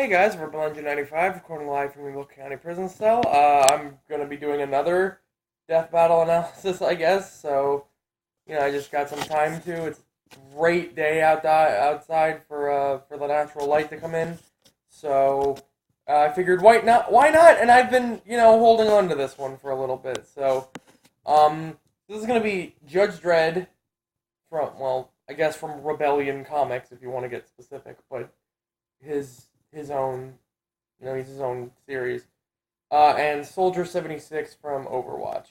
Hey guys, we're Bellinger95, recording live from Eagle County Prison Cell. I'm gonna be doing another death battle analysis, I guess. So, I just got some time to. It's a great day outside for the natural light to come in. So, I figured why not? And I've been holding on to this one for a little bit. So, this is gonna be Judge Dredd I guess from Rebellion Comics if you want to get specific, but his own, he's his own series. And Soldier 76 from Overwatch.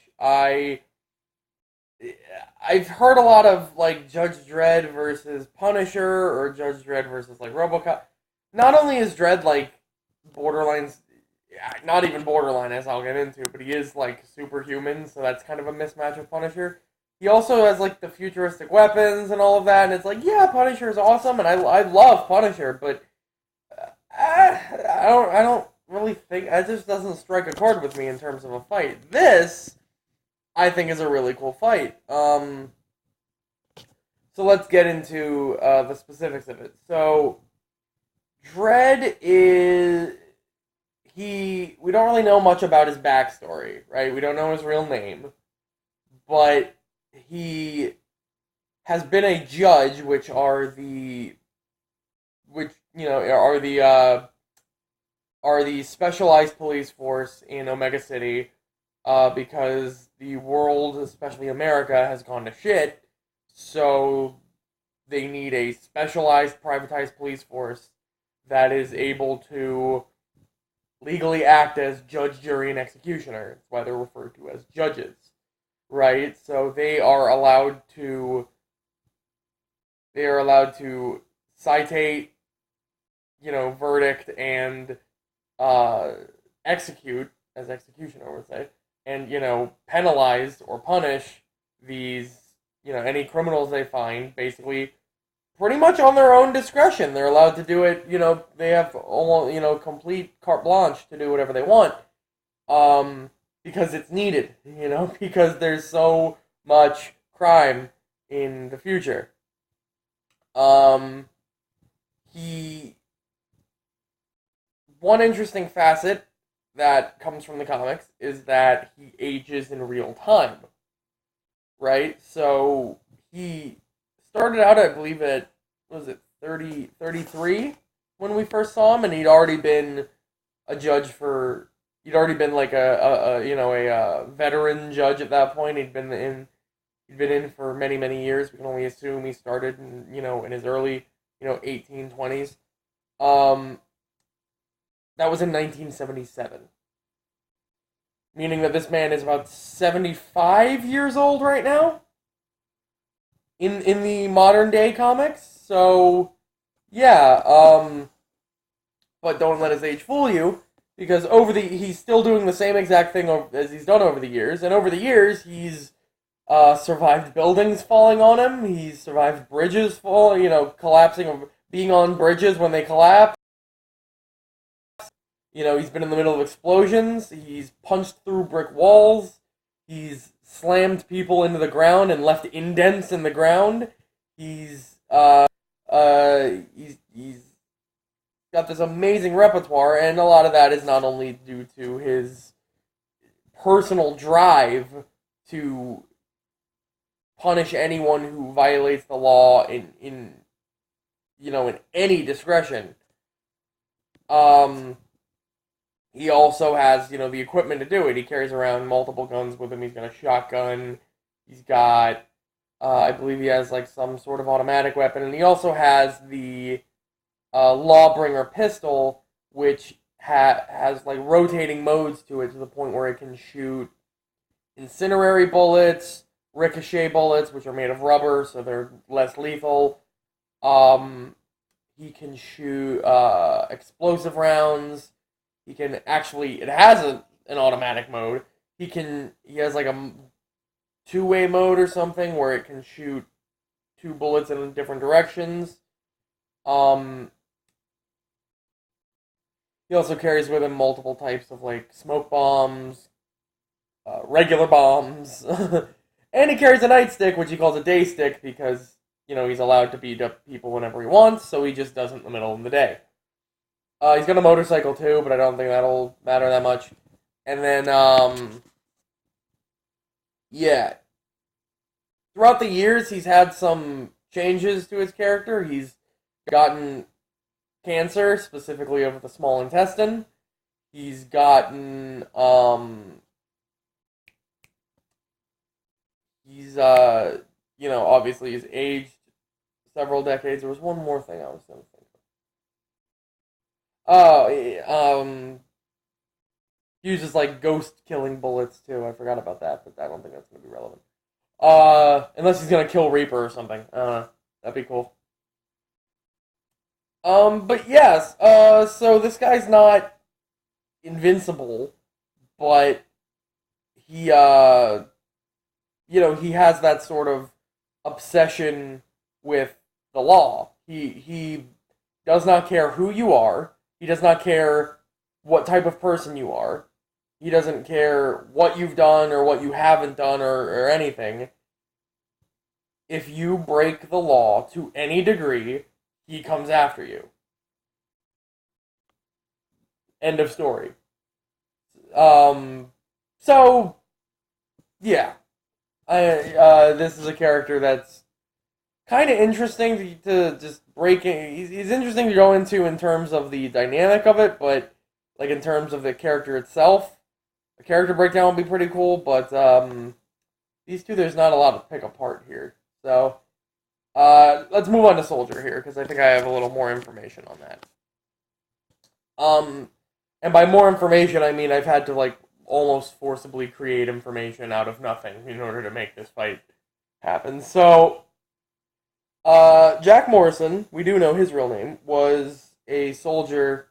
I've heard a lot of like Judge Dredd versus Punisher or Judge Dredd versus like RoboCop. Not only is Dredd like borderlines, not even borderline as I'll get into, but he is like superhuman, so that's kind of a mismatch with Punisher. He also has like the futuristic weapons and all of that, and it's like, yeah, Punisher is awesome, and I love Punisher, but I don't really think it just doesn't strike a chord with me in terms of a fight. This I think is a really cool fight. So let's get into the specifics of it. So Dredd is we don't really know much about his backstory, right? We don't know his real name, but he has been a judge, which are the specialized police force in Omega City, because the world, especially America, has gone to shit. So they need a specialized, privatized police force that is able to legally act as judge, jury, and executioner. That's why they're referred to as judges, right? So they are allowed to citate, verdict and execute, as executioner would say, and penalize or punish these, any criminals they find, basically pretty much on their own discretion. They're allowed to do it. They have almost complete carte blanche to do whatever they want, because it's needed. Because there's so much crime in the future. He One interesting facet that comes from the comics is that he ages in real time, right? So he started out, I believe, at, was it 33 when we first saw him, and he'd already been a judge he'd already been like a veteran judge at that point. He'd been in for many, many years. We can only assume he started in his early 1820s. That was in 1977, meaning that this man is about 75 years old right now in the modern day comics. So yeah, but don't let his age fool you, because he's still doing the same exact thing as he's done over the years, and over the years he's survived buildings falling on him. He's survived bridges collapsing, being on bridges when they collapse. He's been in the middle of explosions. He's punched through brick walls. He's slammed people into the ground and left indents in the ground. He's got this amazing repertoire, and a lot of that is not only due to his personal drive to punish anyone who violates the law in any discretion. He also has, the equipment to do it. He carries around multiple guns with him. He's got a shotgun. He's got, I believe he has, like, some sort of automatic weapon. And he also has the Lawbringer pistol, which has, like, rotating modes to it to the point where it can shoot incendiary bullets, ricochet bullets, which are made of rubber, so they're less lethal. He can shoot explosive rounds. He can actually, it has an automatic mode. He has like a two-way mode or something where it can shoot two bullets in different directions. He also carries with him multiple types of like smoke bombs, regular bombs, and he carries a nightstick, which he calls a day stick because he's allowed to beat up people whenever he wants, so he just does it in the middle of the day. He's got a motorcycle too, but I don't think that'll matter that much. And then, yeah, throughout the years, he's had some changes to his character. He's gotten cancer, specifically of the small intestine. He's gotten, he's, obviously he's aged several decades. There was one more thing I was going to think of. He uses like ghost killing bullets too. I forgot about that, but I don't think that's going to be relevant. Unless he's going to kill Reaper or something. That'd be cool. But yes, so this guy's not invincible, but he, he has that sort of obsession with the law. He does not care who you are. He does not care what type of person you are. He doesn't care what you've done or what you haven't done or anything. If you break the law to any degree, he comes after you. End of story. So yeah, this is a character that's kind of interesting to just break in. He's interesting to go into in terms of the dynamic of it, but like in terms of the character itself, the character breakdown would be pretty cool. But these two, there's not a lot to pick apart here. So let's move on to Soldier here because I think I have a little more information on that. And by more information, I mean I've had to like almost forcibly create information out of nothing in order to make this fight happen. So, Jack Morrison, we do know his real name, was a soldier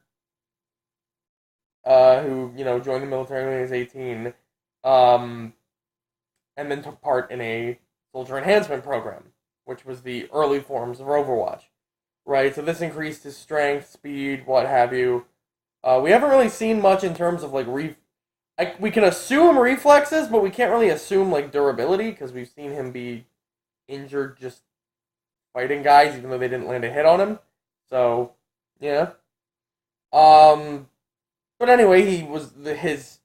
who, joined the military when he was 18, and then took part in a soldier enhancement program, which was the early forms of Overwatch, right? So this increased his strength, speed, what have you. We haven't really seen much in terms of, like, we can assume reflexes, but we can't really assume, like, durability, because we've seen him be injured just fighting guys, even though they didn't land a hit on him. So, yeah. But anyway, his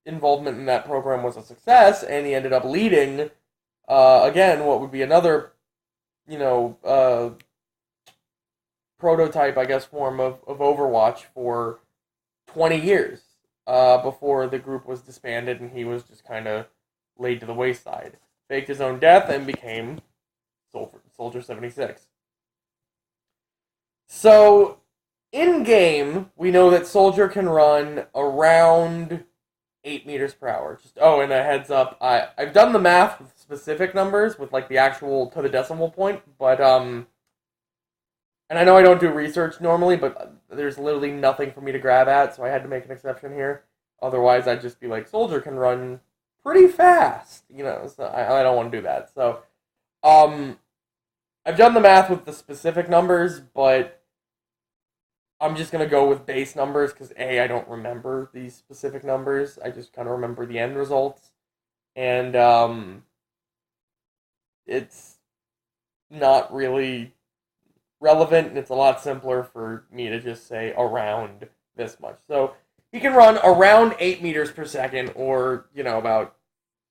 involvement in that program was a success, and he ended up leading, again, what would be another, prototype, I guess, form of Overwatch for 20 years before the group was disbanded and he was just kind of laid to the wayside. Faked his own death and became Soldier 76. So, in-game, we know that Soldier can run around 8 meters per hour. And a heads up, I've done the math with specific numbers, with like the actual to the decimal point, but and I know I don't do research normally, but there's literally nothing for me to grab at, so I had to make an exception here. Otherwise, I'd just be like, Soldier can run pretty fast, so I don't want to do that. So, I've done the math with the specific numbers, but I'm just going to go with base numbers, because I don't remember these specific numbers. I just kind of remember the end results. And, it's not really relevant, and it's a lot simpler for me to just say around this much. So he can run around 8 meters per second, or about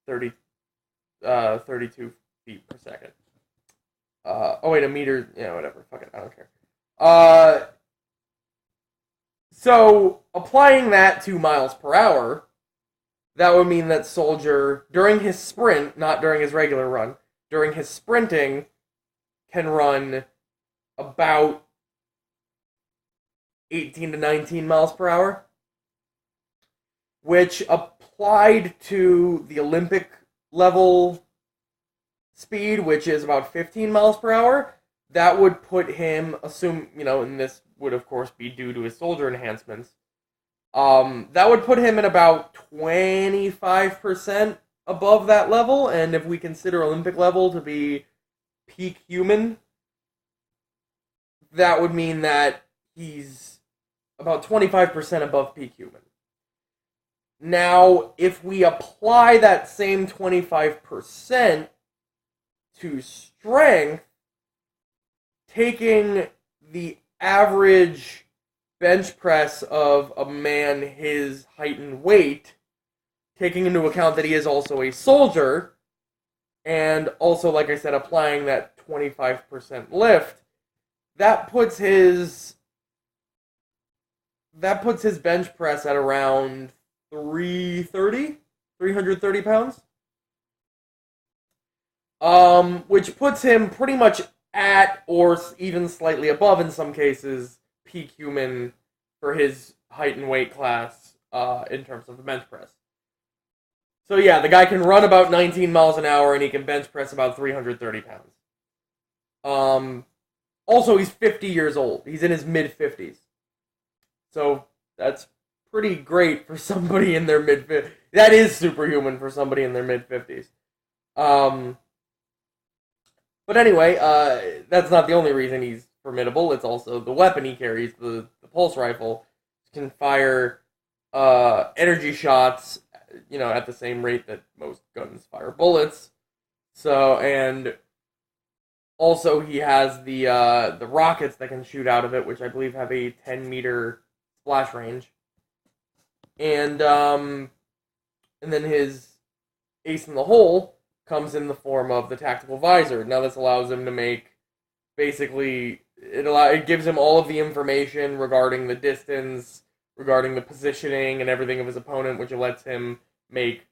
32 feet per second. A meter, whatever. Fuck it, I don't care. So applying that to miles per hour, that would mean that Soldier, during his sprint, not during his regular run, during his sprinting, can run about 18 to 19 miles per hour, which applied to the Olympic level speed, which is about 15 miles per hour, that would put him, and this would of course be due to his soldier enhancements, that would put him at about 25% above that level, and if we consider Olympic level to be peak human, that would mean that he's about 25% above peak human. Now, if we apply that same 25% to strength, taking the average bench press of a man his height and weight, taking into account that he is also a soldier, and also, like I said, applying that 25% lift, that puts his bench press at around 330 pounds. Which puts him pretty much at, or even slightly above in some cases, peak human for his height and weight class, in terms of the bench press. So yeah, the guy can run about 19 miles an hour and he can bench press about 330 pounds. Also, he's 50 years old. He's in his mid-50s. So that's pretty great for somebody in their mid-50s. That is superhuman for somebody in their mid-50s. But anyway, that's not the only reason he's formidable. It's also the weapon he carries, the pulse rifle, can fire energy shots, at the same rate that most guns fire bullets. So, and also he has the rockets that can shoot out of it, which I believe have a 10-meter splash range. And then his ace in the hole comes in the form of the tactical visor. Now this allows him to make, basically, it gives him all of the information regarding the distance, regarding the positioning and everything of his opponent, which lets him make,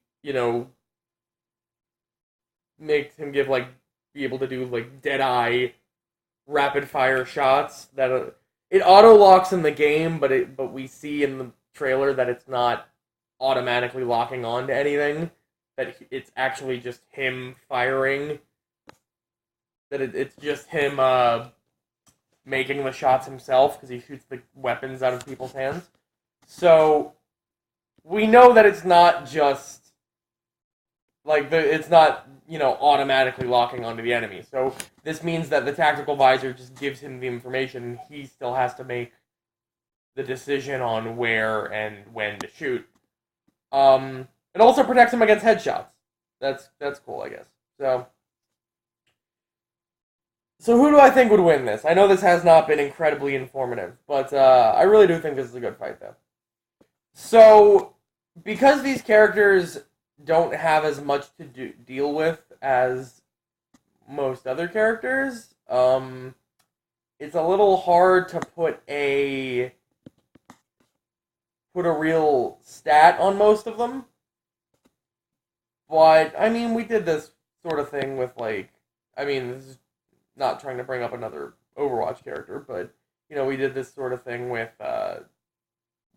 makes him be able to do dead eye rapid fire shots that it auto locks in the game, but we see in the trailer that it's not automatically locking on to anything. That it's actually just him firing. That it's just him making the shots himself because he shoots the weapons out of people's hands. So we know that it's not just it's not automatically locking onto the enemy. So this means that the tactical visor just gives him the information. He still has to make the decision on where and when to shoot. It also protects him against headshots. That's cool, I guess. So who do I think would win this? I know this has not been incredibly informative, but I really do think this is a good fight, though. So, because these characters don't have as much to deal with as most other characters, it's a little hard to put a real stat on most of them. But, I mean, we did this sort of thing with, this is not trying to bring up another Overwatch character, but, we did this sort of thing with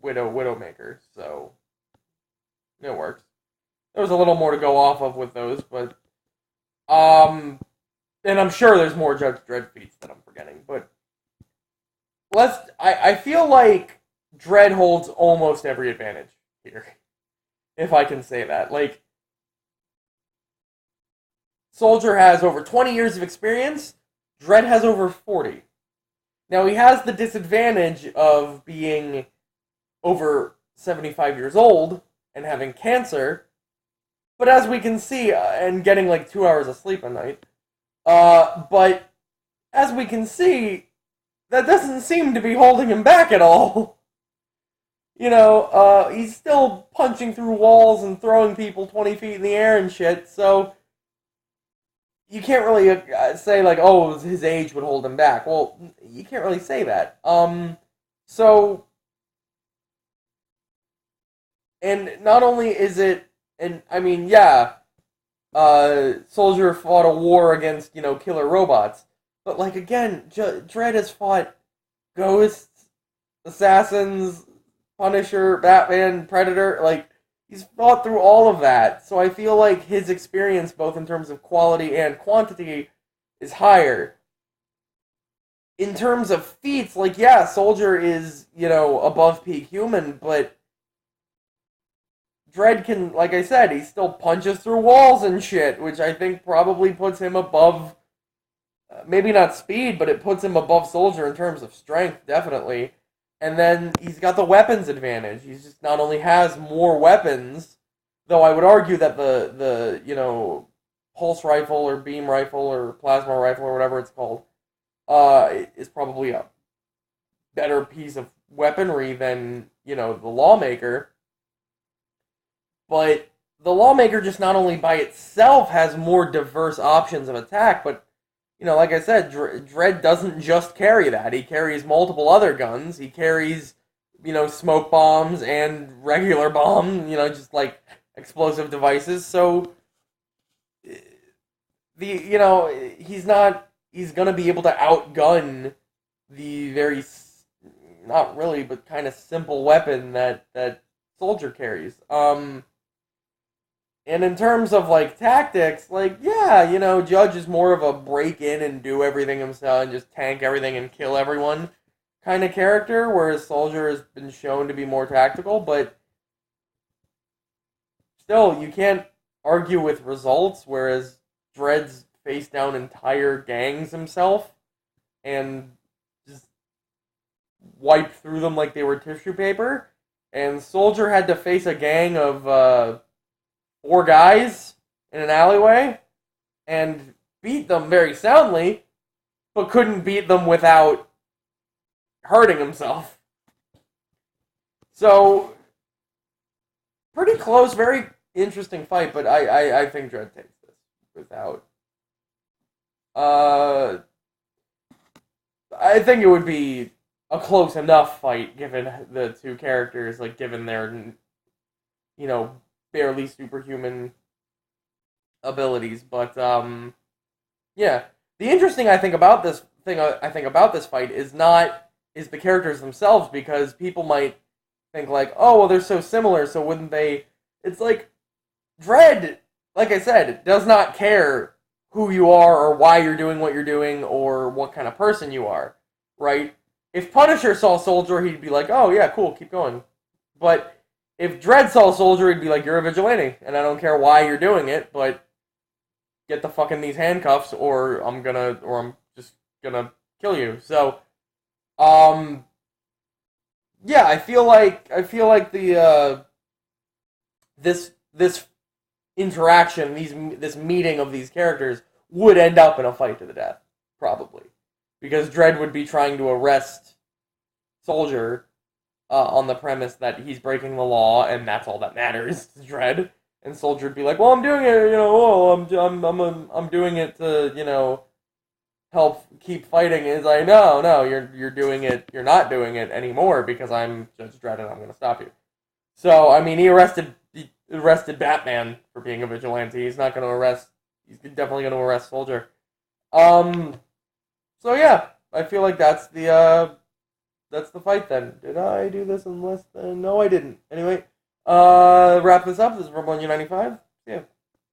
Widowmaker, so it works. There was a little more to go off of with those, but, and I'm sure there's more Judge Dredd feats that I'm forgetting, but I feel like Dredd holds almost every advantage here, if I can say that. Soldier has over 20 years of experience, Dredd has over 40. Now, he has the disadvantage of being over 75 years old and having cancer, but as we can see, and getting 2 hours of sleep a night, but as we can see, that doesn't seem to be holding him back at all. He's still punching through walls and throwing people 20 feet in the air and shit, so you can't really say, his age would hold him back. Well, you can't really say that. So, and not only is it, and I mean, yeah, Soldier fought a war against, killer robots, but, again, Dredd has fought ghosts, assassins, Punisher, Batman, Predator, he's fought through all of that, so I feel like his experience, both in terms of quality and quantity, is higher. In terms of feats, Soldier is, above peak human, but Dredd can, like I said, he still punches through walls and shit, which I think probably puts him above, maybe not speed, but it puts him above Soldier in terms of strength, definitely. And then he's got the weapons advantage. He's just not only has more weapons, though I would argue that the pulse rifle or beam rifle or plasma rifle or whatever it's called, is probably a better piece of weaponry than, the Lawmaker, but the Lawmaker just not only by itself has more diverse options of attack, but, like I said, Dredd doesn't just carry that. He carries multiple other guns. He carries, smoke bombs and regular bombs, just like explosive devices. So, he's going to be able to outgun the very, not really, but kind of simple weapon that Soldier carries. And in terms of, like, tactics, like, yeah, Judge is more of a break in and do everything himself and just tank everything and kill everyone kind of character, whereas Soldier has been shown to be more tactical, but still, you can't argue with results, whereas Dredd's faced down entire gangs himself and just wiped through them like they were tissue paper, and Soldier had to face a gang of, 4 guys in an alleyway and beat them very soundly, but couldn't beat them without hurting himself. So, pretty close, very interesting fight, but I think Dredd takes this without. I think it would be a close enough fight given the two characters, like given their, barely superhuman abilities, but yeah. The interesting I think about this fight is the characters themselves, because people might think like, oh well, they're so similar, so wouldn't they? It's like Dredd, like I said, does not care who you are or why you're doing what you're doing or what kind of person you are, right? If Punisher saw Soldier, he'd be like, oh yeah, cool, keep going. But if Dredd saw Soldier, he'd be like, you're a vigilante, and I don't care why you're doing it, but get the fuck in these handcuffs, or I'm just gonna kill you. So, yeah, I feel like the this interaction, this meeting of these characters would end up in a fight to the death, probably, because Dredd would be trying to arrest Soldier. On the premise that he's breaking the law, and that's all that matters to Dredd. And Soldier would be like, "Well, I'm doing it, I'm doing it to, help keep fighting." Is like, no, you're doing it. You're not doing it anymore because I'm Judge Dredd and I'm going to stop you. So I mean, he arrested Batman for being a vigilante. He's not going to arrest. He's definitely going to arrest Soldier. So yeah, I feel like that's the fight then. Did I do this in less than... No, I didn't. Anyway, wrap this up. This is Rumble 95. Yeah.